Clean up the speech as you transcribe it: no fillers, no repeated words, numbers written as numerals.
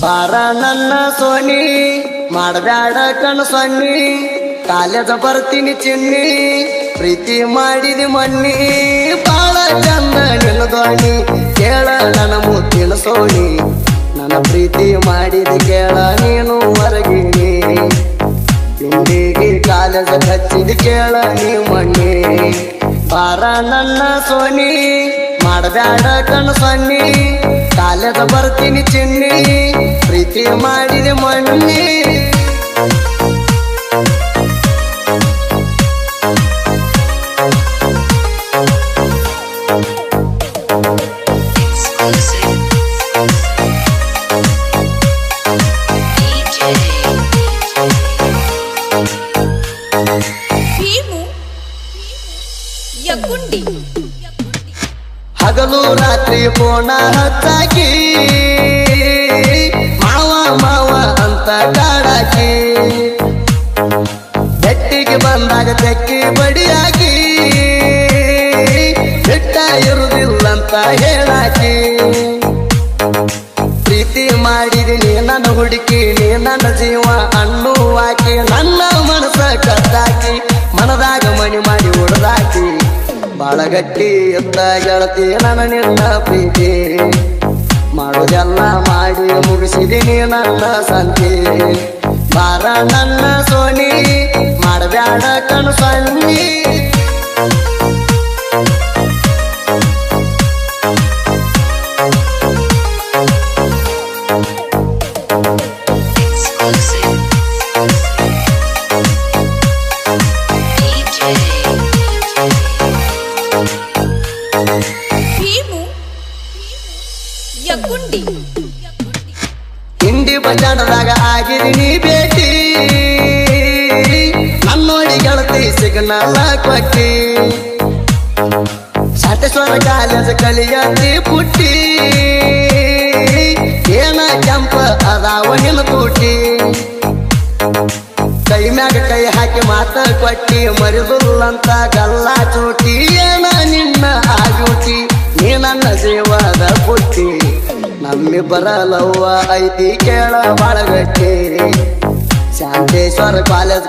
ಬಾರ ನನ್ನ ಸೋನಿ ಮಾಡಬ್ಯಾಡ ಕಣ ಸೊನ್ನಿ ಕಾಲೇಜ ಬರ್ತೀನಿ ಚಿನ್ನಿ ಪ್ರೀತಿ ಮಾಡಿದಿ ಮಣ್ಣಿ ಬಾಳ ಚಂದ ನಿನ್ನ ಧ್ವನಿ ಕೇಳ ನನ್ನ ಮುತ್ತಿನ ಸೋನಿ ನನ್ನ ಪ್ರೀತಿ ಮಾಡಿದಿ ಕೇಳ ನೀನು ಹೊರಗಿನಿ ಇಂದಿಗೆ ಕಾಲೇಜ ಹಚ್ಚಿದ ಕೇಳ ನೀ ಮಣ್ಣಿ ಬಾರ ನನ್ನ ಸೋನಿ ಮಾಡಬ್ಯಾಡ ಕಣ ಸೊನ್ನಿ ಕಾಲೇಜ ಬರ್ತೀನಿ ಚಿನ್ನಿ ಪ್ರೀತಿ ಮಾಡಿದೆ ಮಣ್ಣಿ ಹಗಲು ರಾತ್ರಿ ಫೋನ ಹಚ್ಚಾಕಿ ಮಾವ ಮಾವ ಅಂತ ಕಾಡಾಕಿ ಬೆಟ್ಟಿಗೆ ಬಂದಾಗ ತೆಕ್ಕಿ ಬಡಿಯಾಕಿ ಬಿಟ್ಟ ಇರುವುದಿಲ್ಲಂತ ಹೇಳಾಕಿ ಪ್ರೀತಿ ಮಾಡಿದಿನಿ ನನ್ನ ಹುಡುಕಿ ನೀ ನನ್ನ ಜೀವ ಅನ್ನುವಾಕಿ ನನ್ನ ಮನಸ್ಸ ಕದ್ದಾಕಿ ಮನದಾಗ ಮಣಿ ಮಾಡಿ ಹೊಡೆದಾಕಿ ಬಾಳ ಗಟ್ಟಿ ಎತ್ತ ಗೆಳತಿ ನನ್ನ ನಿನ್ನ ಪ್ರೀತಿ ಮಾಡೋದೆಲ್ಲ ಮಾಡಿ ಮುಗಿಸಿದಿನಿ ನನ್ನ ಸಂತಿ ಬಾರ ನನ್ನ ಸೋನಿ ಮಾಡಬ್ಯಾಡ ಕಣು ಸನ್ನಿ ಹಿಂಡಿ ಬಜಾರದಾಗ ಆಗಿದೀನಿ ಭೇಟಿ ನನ್ನೋಡಿ ಗೆಳತಿ ಸಿಗ್ನಲ್ಲ ಕೊಟ್ಟಿ ಶಾಟೇಶ್ವರ ಕಾಲೇಜ್ ಕಲಿಯತಿ ಪುಟ್ಟಿ ಏನ ಕೆಂಪ ಅದಾವ ನಿನ್ನ ತೂಟಿ ಕೈ ಮ್ಯಾಗ ಕೈ ಹಾಕಿ ಮಾತ ಕೊಟ್ಟಿ ಮರಿದುಲ್ಲಂತ ಗಲ್ಲ ಚೂಟಿ ಏನ ನಿನ್ನ ಆಗ್ಯೂಟಿ ನೀ ನನ್ನ ಜೀವದ ಪುಟ್ಟಿ ನಮ್ಮಿಬ್ಬರ ಲವ್ವ ಐತಿ ಕೇಳ ಬಾಳಗಟ್ಟಿ ಶಾಂತೇಶ್ವರ ಕಾಲೇಜ್